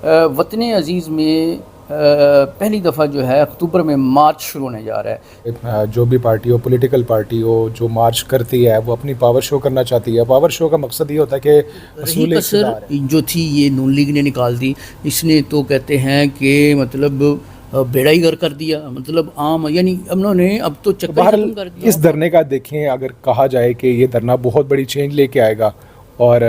وطن عزیز میں پہلی دفعہ جو ہے اکتوبر میں مارچ شروع ہونے جا رہا ہے. جو بھی پارٹی ہو، پولیٹیکل پارٹی ہو، جو مارچ کرتی ہے وہ اپنی پاور شو کرنا چاہتی ہے. پاور شو کا مقصد یہ ہوتا ہے کہ رہی کسر جو تھی یہ نون لیگ نے نکال دی. اس نے تو کہتے ہیں کہ مطلب بیڑا ہی گر کر دیا، مطلب عام یعنی انہوں نے اب تو چکر ختم کر دیا. اس دھرنے کا دیکھیں، اگر کہا جائے کہ یہ دھرنا بہت بڑی چینج لے کے آئے گا اور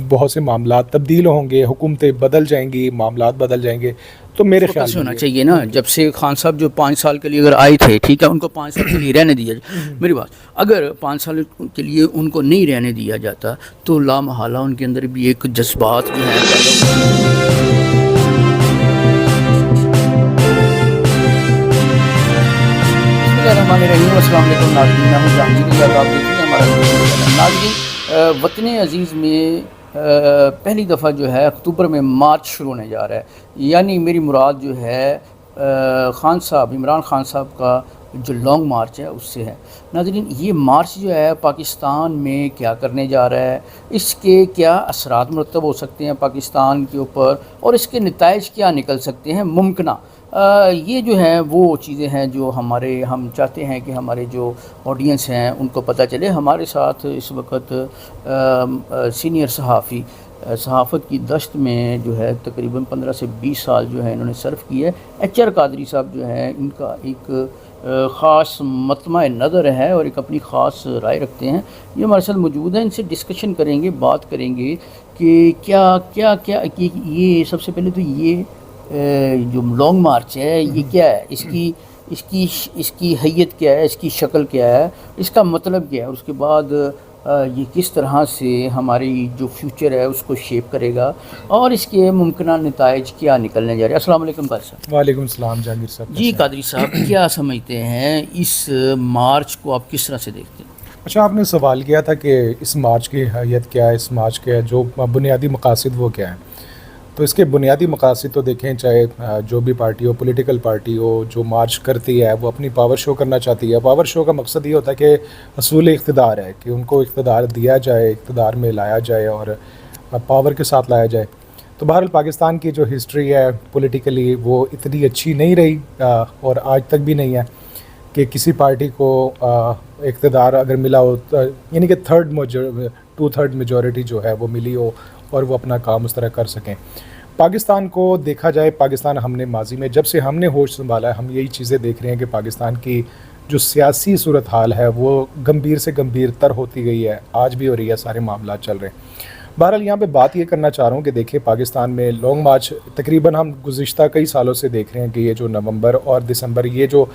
بہت سے معاملات تبدیل ہوں گے، حکومتیں بدل جائیں گی، معاملات بدل جائیں گے، تو میرے خیال سے ہونا چاہیے نا. جب سے خان صاحب جو 5 سال کے لیے اگر آئے تھے، ٹھیک ہے، ان کو 5 سال کے لیے رہنے دیا جائے. میری بات، اگر 5 سال کے لیے ان کو نہیں رہنے دیا جاتا تو لامحالہ ان کے اندر بھی ایک جذبات جو ہیں السلام علیکم ناظرین، میں ہوں جہانگیر. آپ دیکھ رہے ہیں ہمارا ناظرین. وطن عزیز میں پہلی دفعہ جو ہے اکتوبر میں مارچ شروع ہونے جا رہا ہے. یعنی میری مراد جو ہے خان صاحب، عمران خان صاحب کا جو لانگ مارچ ہے اس سے ہے. ناظرین، یہ مارچ جو ہے پاکستان میں کیا کرنے جا رہا ہے، اس کے کیا اثرات مرتب ہو سکتے ہیں پاکستان کے اوپر، اور اس کے نتائج کیا نکل سکتے ہیں ممکنہ. یہ جو ہیں وہ چیزیں ہیں جو ہم چاہتے ہیں کہ ہمارے جو آڈینس ہیں ان کو پتہ چلے. ہمارے ساتھ اس وقت سینئر صحافی صحافت کی دشت میں جو ہے تقریباً 15 سے 20 سال جو ہے انہوں نے صرف کی ہے. HR قادری صاحب جو ہیں، ان کا ایک خاص مطمع نظر ہے اور ایک اپنی خاص رائے رکھتے ہیں. یہ ہمارے ساتھ موجود ہیں، ان سے ڈسکشن کریں گے، بات کریں گے کہ کیا یہ سب سے پہلے تو یہ جو لانگ مارچ ہے یہ کیا ہے، اس کی حیت کیا ہے، اس کی شکل کیا ہے، اس کا مطلب کیا ہے، اور اس کے بعد یہ کس طرح سے ہماری جو فیوچر ہے اس کو شیپ کرے گا، اور اس کے ممکنہ نتائج کیا نکلنے جا رہے ہیں. السلام علیکم قادری صاحب. وعلیکم السلام جہانگیر صاحب. جی قادری صاحب، کیا سمجھتے ہیں اس مارچ کو، آپ کس طرح سے دیکھتے ہیں؟ اچھا، آپ نے سوال کیا تھا کہ اس مارچ کی حیت کیا ہے، اس مارچ کے جو بنیادی مقاصد وہ کیا ہیں. تو اس کے بنیادی مقاصد تو دیکھیں، چاہے جو بھی پارٹی ہو، پولیٹیکل پارٹی ہو، جو مارچ کرتی ہے وہ اپنی پاور شو کرنا چاہتی ہے. پاور شو کا مقصد یہ ہوتا ہے کہ حصول اقتدار ہے، کہ ان کو اقتدار دیا جائے، اقتدار میں لایا جائے اور پاور کے ساتھ لایا جائے. تو بہرحال پاکستان کی جو ہسٹری ہے پولیٹیکلی وہ اتنی اچھی نہیں رہی اور آج تک بھی نہیں ہے کہ کسی پارٹی کو اقتدار اگر ملا ہو، یعنی کہ 2/3 میجورٹی جو ہے وہ ملی ہو اور وہ اپنا کام اس طرح کر سکیں. پاکستان کو دیکھا جائے، پاکستان ہم نے ماضی میں جب سے ہم نے ہوش سنبھالا ہے، ہم یہی چیزیں دیکھ رہے ہیں کہ پاکستان کی جو سیاسی صورتحال ہے وہ گمبھیر سے گمبھیر تر ہوتی گئی ہے، آج بھی ہو رہی ہے، سارے معاملات چل رہے ہیں. بہرحال یہاں پہ بات یہ کرنا چاہ رہا ہوں کہ دیکھیں پاکستان میں لانگ مارچ تقریباً ہم گزشتہ کئی سالوں سے دیکھ رہے ہیں کہ یہ جو نومبر اور دسمبر یہ جو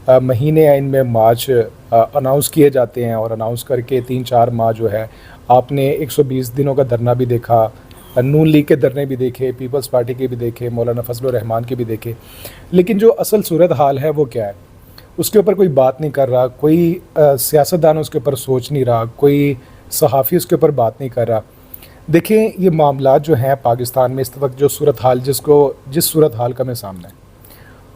مہینے ہیں ان میں مارچ اناؤنس کیے جاتے ہیں، اور اناؤنس کر کے 3-4 ماہ جو ہے آپ نے 120 دنوں کا دھرنا بھی دیکھا، نون لیگ کے دھرنے بھی دیکھے، پیپلز پارٹی کے بھی دیکھے، مولانا فضل الرحمان کے بھی دیکھے. لیکن جو اصل صورت حال ہے وہ کیا ہے، اس کے اوپر کوئی بات نہیں کر رہا، کوئی سیاستدان اس کے اوپر سوچ نہیں رہا، کوئی صحافی اس کے اوپر بات نہیں کر رہا. دیکھیں یہ معاملات جو ہیں پاکستان میں اس وقت جو صورتحال جس صورتحال کا میں سامنا ہے،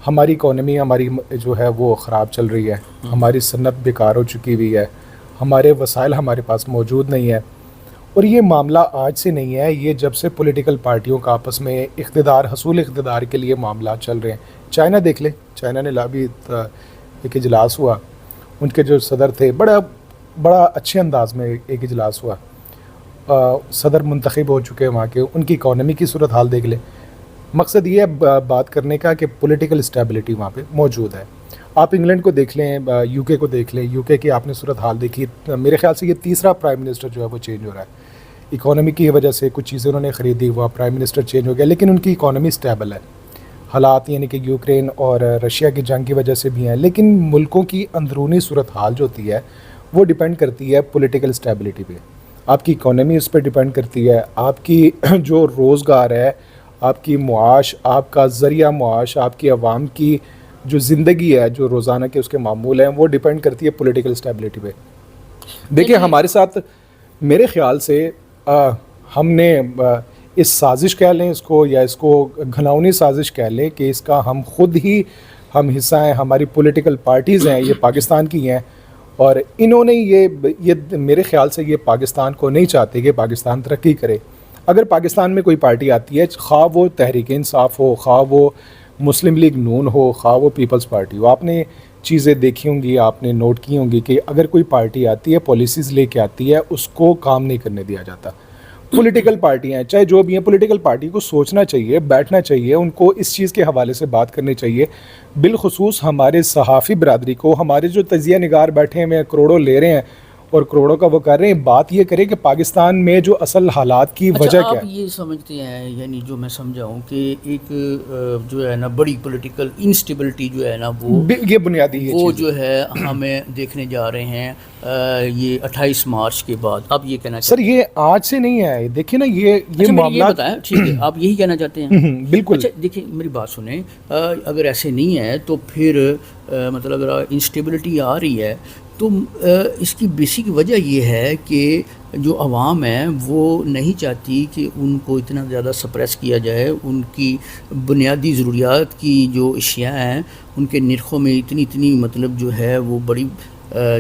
ہماری اکانومی ہماری جو ہے وہ خراب چل رہی ہے، ہماری صنعت بیکار ہو چکی ہوئی ہے، ہمارے وسائل ہمارے پاس موجود نہیں ہے. اور یہ معاملہ آج سے نہیں ہے، یہ جب سے پولیٹیکل پارٹیوں کا آپس میں حصول اقتدار کے لیے معاملات چل رہے ہیں. چائنا دیکھ لیں، چائنا نے ابھی ایک اجلاس ہوا، ان کے جو صدر تھے بڑا اچھے انداز میں ایک اجلاس ہوا، صدر منتخب ہو چکے ہیں وہاں کے، ان کی اکانومی کی صورتحال دیکھ لیں. مقصد یہ ہے بات کرنے کا کہ پولیٹیکل اسٹیبلٹی وہاں پہ موجود ہے. آپ انگلینڈ کو دیکھ لیں، UK کو دیکھ لیں، UK کی آپ نے صورتحال دیکھی، میرے خیال سے یہ تیسرا پرائم منسٹر جو ہے وہ چینج ہو رہا ہے. اکانومی کی وجہ سے کچھ چیزیں انہوں نے خریدی، ہوا پرائم منسٹر چینج ہو گیا، لیکن ان کی اکانومی اسٹیبل ہے. حالات یعنی کہ یوکرین اور رشیا کی جنگ کی وجہ سے بھی ہیں، لیکن ملکوں کی اندرونی صورتحال جو ہوتی ہے وہ ڈیپینڈ کرتی ہے پولیٹیکل اسٹیبلٹی پہ. آپ کی اکانومی اس پہ ڈیپینڈ کرتی ہے، آپ کی جو روزگار ہے، آپ کی معاش، آپ کا ذریعہ معاش، آپ کی عوام کی جو زندگی ہے، جو روزانہ کے اس کے معمول ہیں، وہ ڈیپینڈ کرتی ہے پولیٹیکل اسٹیبلٹی پہ. دیکھیں ہمارے ساتھ میرے خیال سے ہم نے اس سازش کہہ لیں اس کو، یا اس کو گھناؤنی سازش کہہ لیں کہ اس کا ہم خود ہی حصہ ہیں، ہماری پولیٹیکل پارٹیز ہیں، یہ پاکستان کی ہیں، اور انہوں نے یہ میرے خیال سے یہ پاکستان کو نہیں چاہتے کہ پاکستان ترقی کرے. اگر پاکستان میں کوئی پارٹی آتی ہے, خواہ وہ تحریک انصاف ہو, خواہ وہ مسلم لیگ نون ہو, خواہ وہ پیپلز پارٹی ہو, آپ نے چیزیں دیکھی ہوں گی, آپ نے نوٹ کی ہوں گی کہ اگر کوئی پارٹی آتی ہے, پالیسیز لے کے آتی ہے, اس کو کام نہیں کرنے دیا جاتا. پولیٹیکل پارٹیاں ہیں چاہے جو بھی ہیں, پولیٹیکل پارٹی کو سوچنا چاہیے, بیٹھنا چاہیے, ان کو اس چیز کے حوالے سے بات کرنی چاہیے. بالخصوص ہمارے صحافی برادری کو, ہمارے جو تجزیہ نگار بیٹھے ہیں, کروڑوں لے رہے ہیں اور کروڑوں کا وہ کر رہے ہیں, بات یہ کریں کہ پاکستان میں جو اصل حالات کی وجہ کیا آپ ہے. یہ سمجھتے ہیں, یعنی جو میں سمجھا ہوں کہ ایک جو ہے نا بڑی پولیٹیکل انسٹیبلٹی جو ہے نا یہ بنیادی وہ جو ہے ہمیں دیکھنے جا رہے ہیں یہ 28 مارچ کے بعد. آپ یہ کہنا سر یہ آج سے نہیں ہے, دیکھیں نا یہ معاملات, بتائیں ٹھیک ہے, آپ یہی کہنا چاہتے ہیں؟ بالکل. اچھا دیکھیں میری بات سنیں, اگر ایسے نہیں ہے تو پھر مطلب اگر انسٹیبلٹی آ رہی ہے تو اس کی بیسک وجہ یہ ہے کہ جو عوام ہے وہ نہیں چاہتی کہ ان کو اتنا زیادہ سپریس کیا جائے, ان کی بنیادی ضروریات کی جو اشیاء ہیں ان کے نرخوں میں اتنی مطلب جو ہے وہ بڑی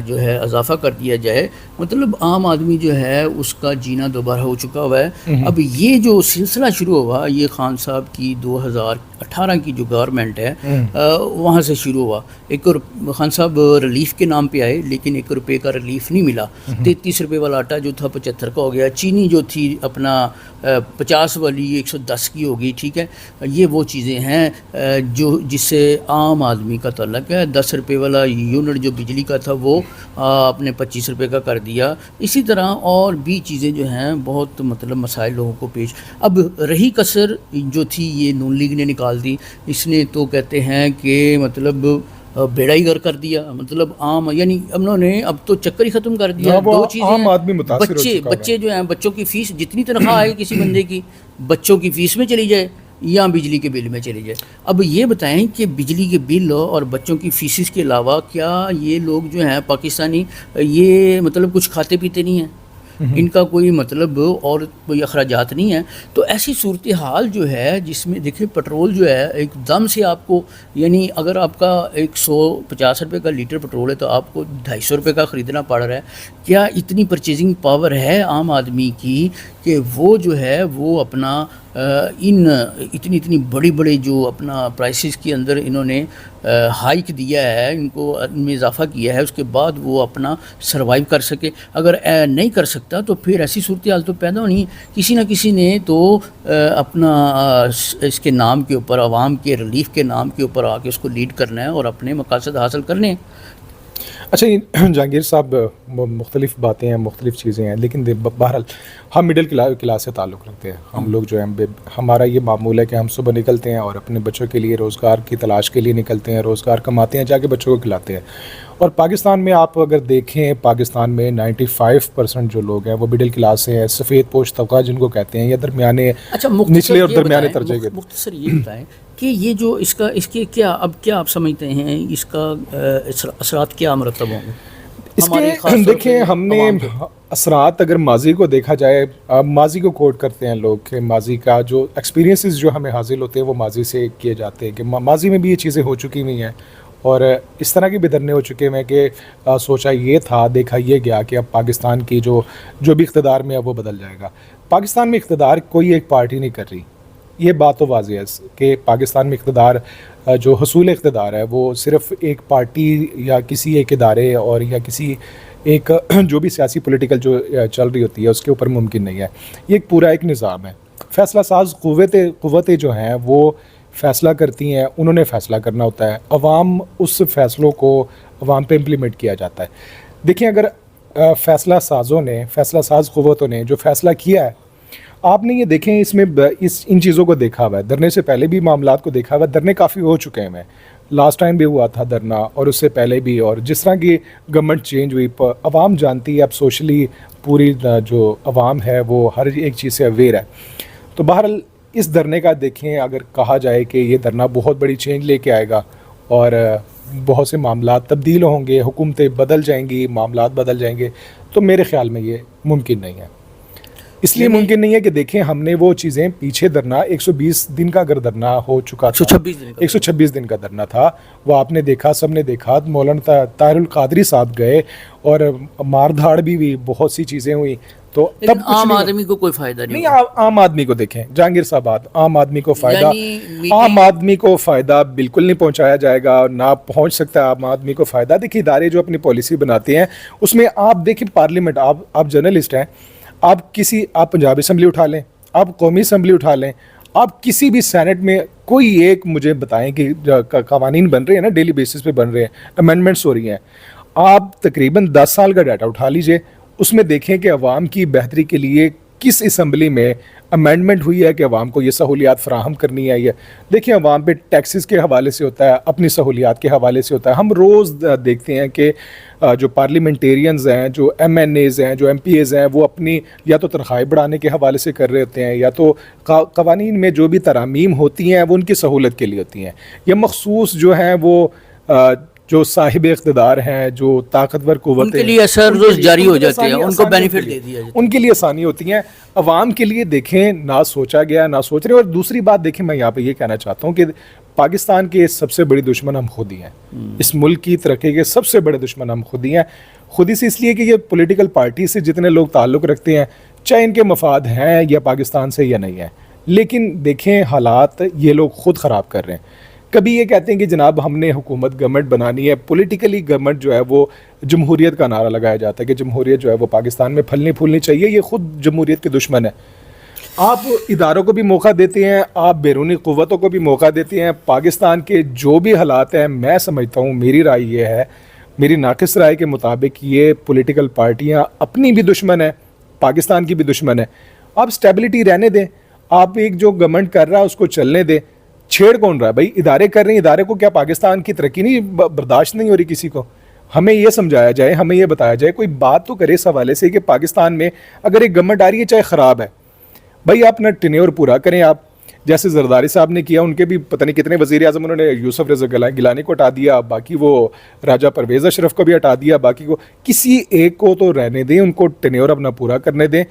جو ہے اضافہ کر دیا جائے. مطلب عام آدمی جو ہے اس کا جینا دوبارہ ہو چکا ہوا ہے. اب یہ جو سلسلہ شروع ہوا, یہ خان صاحب کی 2018 کی جو گورنمنٹ ہے وہاں سے شروع ہوا. خان صاحب ریلیف کے نام پہ آئے لیکن 1 روپے کا ریلیف نہیں ملا. 33 روپے والا آٹا جو تھا 75 کا ہو گیا, چینی جو تھی اپنا 50 والی 110 کی ہوگی. ٹھیک ہے, یہ وہ چیزیں ہیں جو جس سے عام آدمی کا تعلق ہے. 10 روپے والا یونٹ جو بجلی کا تھا وہ اپنے 25 روپے کا کر دیا. اسی طرح اور بھی چیزیں جو ہیں بہت مطلب مسائل لوگوں کو پیش. اب رہی کسر جو تھی یہ نون لیگ نے نکال دی. اس نے تو کہتے ہیں کہ مطلب بیڑا ہی گر کر دیا. مطلب عام یعنی انہوں نے اب تو چکر ہی ختم کر دیا. دو چیزیں, بچے جو ہیں, بچوں کی فیس, جتنی تنخواہ آئے کسی بندے کی بچوں کی فیس میں چلی جائے یا بجلی کے بل میں چلی جائے. اب یہ بتائیں کہ بجلی کے بل اور بچوں کی فیسز کے علاوہ کیا یہ لوگ جو ہیں پاکستانی یہ مطلب کچھ کھاتے پیتے نہیں ہیں, ان کا کوئی مطلب اور کوئی اخراجات نہیں ہے. تو ایسی صورتحال جو ہے جس میں دیکھیں پٹرول جو ہے ایک دم سے آپ کو, یعنی اگر آپ کا 150 روپے کا لیٹر پٹرول ہے تو آپ کو 250 روپے کا خریدنا پڑ رہا ہے. کیا اتنی پرچیزنگ پاور ہے عام آدمی کی کہ وہ جو ہے وہ اپنا ان اتنی بڑی جو اپنا پرائسز کے اندر انہوں نے ہائیک دیا ہے, ان کو ان میں اضافہ کیا ہے, اس کے بعد وہ اپنا سروائیو کر سکے. اگر نہیں کر سکتا تو پھر ایسی صورتحال تو پیدا ہونی ہے. کسی نہ کسی نے تو اپنا اس کے نام کے اوپر, عوام کے ریلیف کے نام کے اوپر آ کے اس کو لیڈ کرنا ہے اور اپنے مقاصد حاصل کرنے ہیں. اچھا جہانگیر صاحب, مختلف باتیں ہیں, مختلف چیزیں ہیں, لیکن بہرحال ہم مڈل کلاس سے تعلق رکھتے ہیں. ہم لوگ جو ہیں, ہمارا یہ معمول ہے کہ ہم صبح نکلتے ہیں اور اپنے بچوں کے لیے روزگار کی تلاش کے لیے نکلتے ہیں, روزگار کماتے ہیں, جا کے بچوں کو کھلاتے ہیں. اور پاکستان میں آپ اگر دیکھیں, پاکستان میں 95% جو لوگ ہیں وہ مڈل کلاس ہیں, سفید پوش طبقہ جن کو کہتے ہیں, یا درمیانے, نچلے اور درمیانے درجے کے. مختصر یہ بتائیں کہ یہ جو اس کے کیا آپ سمجھتے ہیں اس کا اثرات کیا مرتب ہوں گے؟ اس کے دیکھیں, ہم نے اثرات اگر ماضی کو دیکھا جائے, ماضی کو کوٹ کرتے ہیں لوگ کہ ماضی کا جو ایکسپیرینسز جو ہمیں حاصل ہوتے ہیں وہ ماضی سے کیے جاتے ہیں, کہ ماضی میں بھی یہ چیزیں ہو چکی ہوئی ہیں اور اس طرح کے بھی دھرنے ہو چکے ہیں کہ سوچا یہ تھا, دیکھا یہ گیا کہ اب پاکستان کی جو بھی اقتدار میں ہے وہ بدل جائے گا. پاکستان میں اقتدار کوئی ایک پارٹی نہیں کر رہی, یہ بات تو واضح ہے کہ پاکستان میں اقتدار, جو حصول اقتدار ہے وہ صرف ایک پارٹی یا کسی ایک ادارے اور یا کسی ایک جو بھی سیاسی پولیٹیکل جو چل رہی ہوتی ہے اس کے اوپر ممکن نہیں ہے. یہ ایک پورا ایک نظام ہے. فیصلہ ساز قوتیں جو ہیں وہ فیصلہ کرتی ہیں, انہوں نے فیصلہ کرنا ہوتا ہے, عوام اس فیصلوں کو عوام پہ امپلیمنٹ کیا جاتا ہے. دیکھیں اگر فیصلہ ساز قوتوں نے جو فیصلہ کیا ہے, آپ نے یہ دیکھیں اس میں ان چیزوں کو دیکھا ہوا ہے, دھرنے سے پہلے بھی معاملات کو دیکھا ہوا ہے, دھرنے کافی ہو چکے ہیں. لاسٹ ٹائم بھی ہوا تھا دھرنا اور اس سے پہلے بھی, اور جس طرح کی گورنمنٹ چینج ہوئی, عوام جانتی ہے اب سوشلی پوری جو عوام ہے وہ ہر ایک چیز سے اویئر ہے. تو بہرحال اس دھرنے کا دیکھیں, اگر کہا جائے کہ یہ دھرنا بہت بڑی چینج لے کے آئے گا اور بہت سے معاملات تبدیل ہوں گے, حکومتیں بدل جائیں گی, معاملات بدل جائیں گے, تو میرے خیال میں یہ ممکن نہیں ہے. اس لیے ممکن نہیں ہے کہ دیکھیں ہم نے وہ چیزیں پیچھے دھرنا 120 دن کا اگر دھرنا ہو چکا تھا, 126 دن کا دھرنا تھا, وہ آپ نے دیکھا, سب نے دیکھا. مولانا طاہر القادری صاحب گئے اور مار دھاڑ بھی ہوئی, بہت سی چیزیں ہوئی. تو لیکن تب کچھ عام نہیں آدمی کو کوئی فائدہ نہیں نہیں عام آدمی کو دیکھیں جہانگیر صاحب عام آدمی کو فائدہ یعنی عام آدمی کو فائدہ بالکل نہیں پہنچایا جائے گا, نہ پہنچ سکتا ہے عام آدمی کو فائدہ. دیکھیے ادارے جو اپنی پالیسی بناتے ہیں اس میں آپ دیکھیں پارلیمنٹ, آپ جرنلسٹ ہیں, آپ پنجاب اسمبلی اٹھا لیں, آپ قومی اسمبلی اٹھا لیں, آپ کسی بھی سینٹ میں کوئی ایک مجھے بتائیں کہ قوانین بن رہے ہیں نا ڈیلی بیسس پہ بن رہے ہیں, امینڈمنٹس ہو رہی ہیں, آپ تقریباً 10 سال کا ڈیٹا اٹھا لیجئے, اس میں دیکھیں کہ عوام کی بہتری کے لیے کس اسمبلی میں امینڈمنٹ ہوئی ہے کہ عوام کو یہ سہولیات فراہم کرنی ہے. یہ دیکھیں عوام پہ ٹیکسز کے حوالے سے ہوتا ہے, اپنی سہولیات کے حوالے سے ہوتا ہے. ہم روز دیکھتے ہیں کہ جو پارلیمنٹیرینز ہیں, جو ایم این ایز ہیں, جو ایم پی ایز ہیں, وہ اپنی یا تو تنخواہیں بڑھانے کے حوالے سے کر رہے ہوتے ہیں, یا تو قوانین میں جو بھی ترامیم ہوتی ہیں وہ ان کی سہولت کے لیے ہوتی ہیں, یا مخصوص جو ہیں وہ جو صاحب اقتدار ہیں, جو طاقتور قوتیں, ان کے لیے اثر روز جاری ہو جاتے ہیں, ان کو بینیفٹ دے دیا جاتا ہے, ان کے لیے آسانی ہوتی ہیں. عوام کے لیے دیکھیں نہ سوچا گیا نہ سوچ رہے. اور دوسری بات دیکھیں, میں یہاں پہ یہ کہنا چاہتا ہوں کہ پاکستان کے سب سے بڑی دشمن ہم خود ہی ہیں. اس ملک کی ترقی کے سب سے بڑے دشمن ہم خود ہی ہیں. خود ہی سے اس لیے کہ یہ پولیٹیکل پارٹی سے جتنے لوگ تعلق رکھتے ہیں, چاہے ان کے مفاد ہیں یا پاکستان سے یا نہیں ہیں, لیکن دیکھیں حالات یہ لوگ خود خراب کر رہے ہیں. کبھی یہ کہتے ہیں کہ جناب ہم نے حکومت گورنمنٹ بنانی ہے, پولیٹیکلی گورنمنٹ جو ہے وہ جمہوریت کا نعرہ لگایا جاتا ہے کہ جمہوریت جو ہے وہ پاکستان میں پھلنی پھولنی چاہیے. یہ خود جمہوریت کے دشمن ہے. آپ اداروں کو بھی موقع دیتے ہیں, آپ بیرونی قوتوں کو بھی موقع دیتے ہیں. پاکستان کے جو بھی حالات ہیں, میں سمجھتا ہوں, میری رائے یہ ہے, میری ناقص رائے کے مطابق, یہ پولیٹیکل پارٹیاں اپنی بھی دشمن ہیں, پاکستان کی بھی دشمن ہے. آپ اسٹیبلٹی رہنے دیں, آپ ایک جو گورنمنٹ کر رہا ہے اس کو چلنے دیں. چھیڑ کون رہا ہے بھائی؟ ادارے کر رہے ہیں, ادارے کو کیا پاکستان کی ترقی نہیں برداشت نہیں ہو رہی کسی کو؟ ہمیں یہ سمجھایا جائے, ہمیں یہ بتایا جائے, کوئی بات تو کرے اس حوالے سے کہ پاکستان میں اگر ایک گورنمنٹ آ رہی ہے چاہے خراب ہے, بھائی آپ اپنا ٹینیور پورا کریں. آپ جیسے زرداری صاحب نے کیا, ان کے بھی پتہ نہیں کتنے وزیر اعظم, انہوں نے یوسف رضا گیلانی کو ہٹا دیا, باقی وہ راجہ پرویز اشرف کو بھی ہٹا دیا, باقی کو کسی ایک کو تو رہنے دیں, ان کو ٹینیور اپنا پورا کرنے دیں,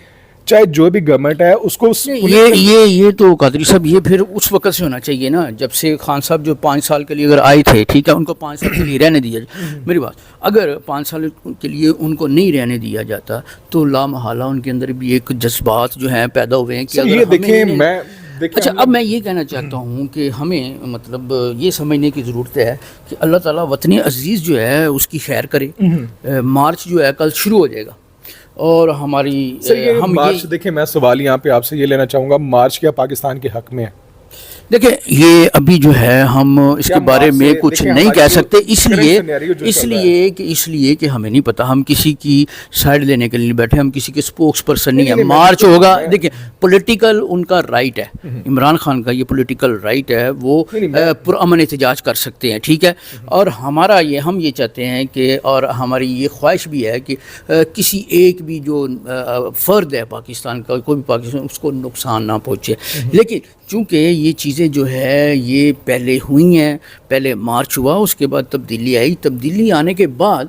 چاہے جو بھی گورنمنٹ ہے اس کو. یہ تو قادری صاحب یہ پھر اس وقت سے ہونا چاہیے نا جب سے خان صاحب جو 5 سال کے لیے اگر آئے تھے, ٹھیک ہے, ان کو 5 سال کے لیے رہنے دیا جائے. میری بات, اگر 5 سال کے لیے ان کو نہیں رہنے دیا جاتا تو لامحالہ ان کے اندر بھی ایک جذبات جو ہیں پیدا ہوئے ہیں کہ یہ دیکھیں میں اچھا اب میں یہ کہنا چاہتا ہوں کہ ہمیں مطلب یہ سمجھنے کی ضرورت ہے کہ اللہ تعالیٰ وطن عزیز جو ہے اس کی خیر کرے. مارچ جو ہے کل شروع ہو جائے گا اور ہماری ہم مارچ دیکھیں, میں سوال یہاں پہ آپ سے یہ لینا چاہوں گا, مارچ کیا پاکستان کے حق میں ہے؟ دیکھیں یہ ابھی جو ہے ہم اس کے بارے میں کچھ نہیں کہہ سکتے, اس لیے کہ ہمیں نہیں پتہ, ہم کسی کی سائڈ لینے کے لیے نہیں بیٹھے, ہم کسی کے سپوکس پرسن نہیں ہیں. مارچ ہوگا, دیکھیں پولیٹیکل ان کا رائٹ ہے, عمران خان کا یہ پولیٹیکل رائٹ ہے, وہ پرامن احتجاج کر سکتے ہیں, ٹھیک ہے, اور ہمارا یہ ہم یہ چاہتے ہیں کہ, اور ہماری یہ خواہش بھی ہے کہ کسی ایک بھی جو فرد ہے پاکستان کا, کوئی بھی پاکستان, اس کو نقصان نہ پہنچے. لیکن چونکہ یہ چیزیں جو ہے یہ پہلے ہوئی ہیں, پہلے مارچ ہوا, اس کے بعد تبدیلی آئی, تبدیلی آنے کے بعد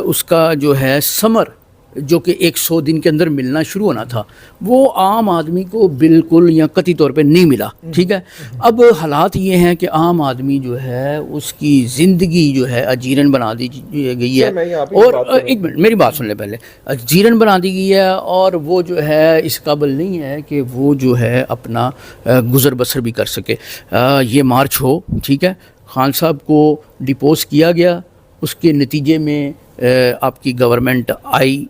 اس کا جو ہے ثمر جو کہ 100 دن کے اندر ملنا شروع ہونا تھا, وہ عام آدمی کو بالکل یا قطعی طور پہ نہیں ملا, ٹھیک ہے. اب حالات یہ ہیں کہ عام آدمی جو ہے اس کی زندگی جو ہے اجیرن بنا دی گئی ہے, اور ایک منٹ میری بات سن لیں پہلے, اجیرن بنا دی گئی ہے, اور وہ جو ہے اس قابل نہیں ہے کہ وہ جو ہے اپنا گزر بسر بھی کر سکے. یہ مارچ ہو, ٹھیک ہے, خان صاحب کو ڈپوز کیا گیا, اس کے نتیجے میں آپ کی گورنمنٹ آئی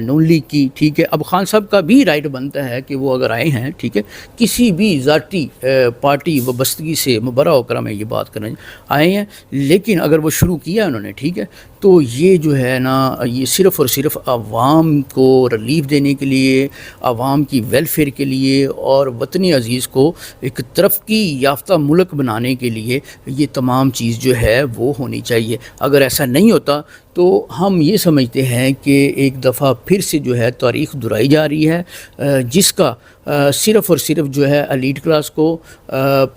نون لیگ کی, ٹھیک ہے. اب خان صاحب کا بھی رائٹ بنتا ہے کہ وہ اگر آئے ہیں, ٹھیک ہے, کسی بھی ذاتی پارٹی وابستگی سے مبرہ ہو کر ہمیں یہ بات کرنے آئے ہیں, لیکن اگر وہ شروع کیا انہوں نے, ٹھیک ہے, تو یہ جو ہے نا یہ صرف اور صرف عوام کو ریلیف دینے کے لیے, عوام کی ویلفیئر کے لیے, اور وطن عزیز کو ایک ترقی یافتہ ملک بنانے کے لیے یہ تمام چیز جو ہے وہ ہونی چاہیے. اگر ایسا نہیں ہوتا تو ہم یہ سمجھتے ہیں کہ ایک دفعہ پھر سے جو ہے تاریخ دہرائی جا رہی ہے, جس کا صرف اور صرف جو ہے ایلیٹ کلاس کو,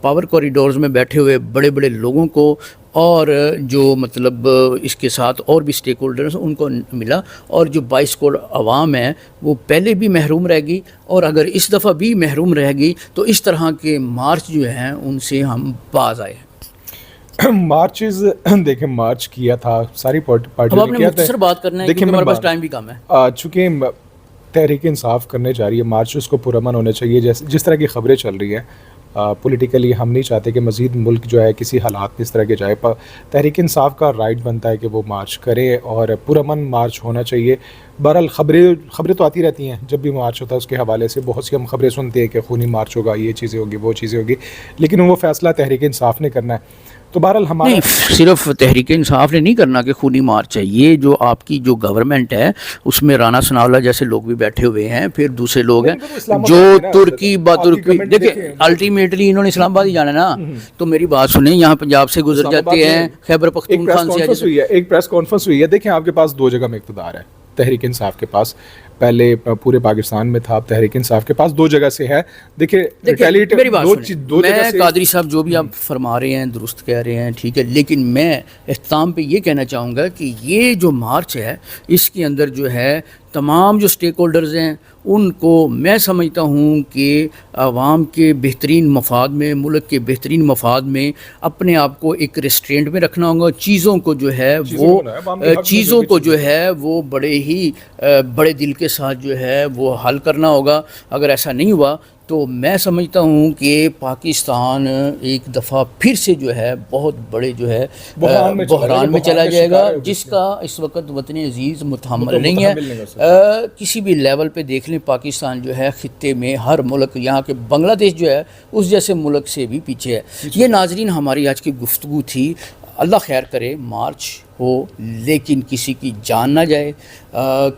پاور کوریڈورز میں بیٹھے ہوئے بڑے بڑے لوگوں کو, اور جو مطلب اس کے ساتھ اور بھی سٹیک ہولڈرز ان کو ملا, اور جو 22 کروڑ عوام ہے وہ پہلے بھی محروم رہ گئی, اور اگر اس دفعہ بھی محروم رہ گئی تو اس طرح کے مارچ جو ہیں ان سے ہم باز آئے ہیں. مارچز دیکھیں مارچ کیا تھا ساری پارٹیوں نے کیا تھا. مختصر بات کرنا ہے کیونکہ ہمارے پاس ٹائم بھی کم ہے. چونکہ تحریک انصاف کرنے جا رہی ہے مارچ، اس کو پرامن ہونا چاہیے. جیسے جس طرح کی خبریں چل رہی ہیں پولیٹیکلی، ہم نہیں چاہتے کہ مزید ملک جو ہے کسی حالات میں اس طرح کے جائے. تحریک انصاف کا رائٹ بنتا ہے کہ وہ مارچ کرے اور پرامن مارچ ہونا چاہیے. بہرحال خبریں تو آتی رہتی ہیں جب بھی مارچ ہوتا ہے، اس کے حوالے سے بہت سی ہم خبریں سنتے ہیں کہ خونی مارچ ہوگا، یہ چیزیں ہوگی، وہ چیزیں ہوگی، لیکن وہ فیصلہ تحریک انصاف نے کرنا ہے. تو بہرحال ہمارا نہیں، صرف تحریک انصاف نے نہیں کرنا کہ خونی مارچ ہے. یہ جو آپ کی جو گورنمنٹ ہے اس میں رانا ثناءاللہ جیسے لوگ بھی بیٹھے ہوئے ہیں، پھر دوسرے لوگ ہیں جو ترکی دیکھیں الٹیمیٹلی انہوں نے اسلام آباد ہی جانا ہے نا. تو میری بات سنیں، یہاں پنجاب سے گزر جاتے ہیں، خیبر پختونخوا سے. ایک پریس کانفرنس ہوئی ہے. دیکھیں آپ کے پاس دو جگہ میں اقتدار ہے. تحریک انصاف کے پاس پہلے پورے پاکستان میں تھا، اب تحریک انصاف کے پاس دو جگہ سے ہے. دیکھیں میری بات سنیں، میں قادری صاحب جو بھی آپ فرما رہے ہیں درست کہہ رہے ہیں، ٹھیک ہے، لیکن میں اختتام پہ یہ کہنا چاہوں گا کہ یہ جو مارچ ہے اس کے اندر جو ہے تمام جو سٹیک ہولڈرز ہیں ان کو میں سمجھتا ہوں کہ عوام کے بہترین مفاد میں، ملک کے بہترین مفاد میں اپنے آپ کو ایک ریسٹرینٹ میں رکھنا ہوگا. چیزوں کو جو ہے وہ بڑے ہی بڑے دل کے ساتھ جو ہے وہ حل کرنا ہوگا. اگر ایسا نہیں ہوا تو میں سمجھتا ہوں کہ پاکستان ایک دفعہ پھر سے جو ہے بہت بڑے جو ہے بحران میں چلا جائے گا، جس کا اس وقت وطن عزیز متحمل نہیں ہے. کسی بھی لیول پہ دیکھ لیں پاکستان جو ہے خطے میں ہر ملک، یہاں کے بنگلہ دیش جو ہے اس جیسے ملک سے بھی پیچھے ہے. یہ ناظرین ہماری آج کی گفتگو تھی. اللہ خیر کرے، مارچ ہو لیکن کسی کی جان نہ جائے،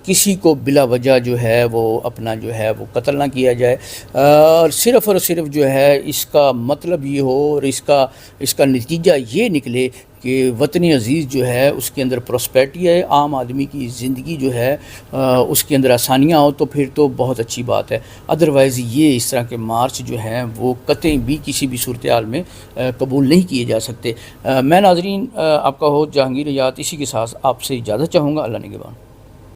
کسی کو بلا وجہ جو ہے وہ اپنا جو ہے وہ قتل نہ کیا جائے، اور صرف جو ہے اس کا مطلب یہ ہو اور اس کا نتیجہ یہ نکلے کہ وطن عزیز جو ہے اس کے اندر پراسپیرٹی ہے، عام آدمی کی زندگی جو ہے اس کے اندر آسانیاں ہو، تو پھر تو بہت اچھی بات ہے. ادروائز یہ اس طرح کے مارچ جو ہیں وہ قطعی بھی کسی بھی صورتحال میں قبول نہیں کیے جا سکتے. میں ناظرین آپ کا ہوسٹ جہانگیر حیات اسی کے ساتھ آپ سے اجازت چاہوں گا. اللہ نگہبان.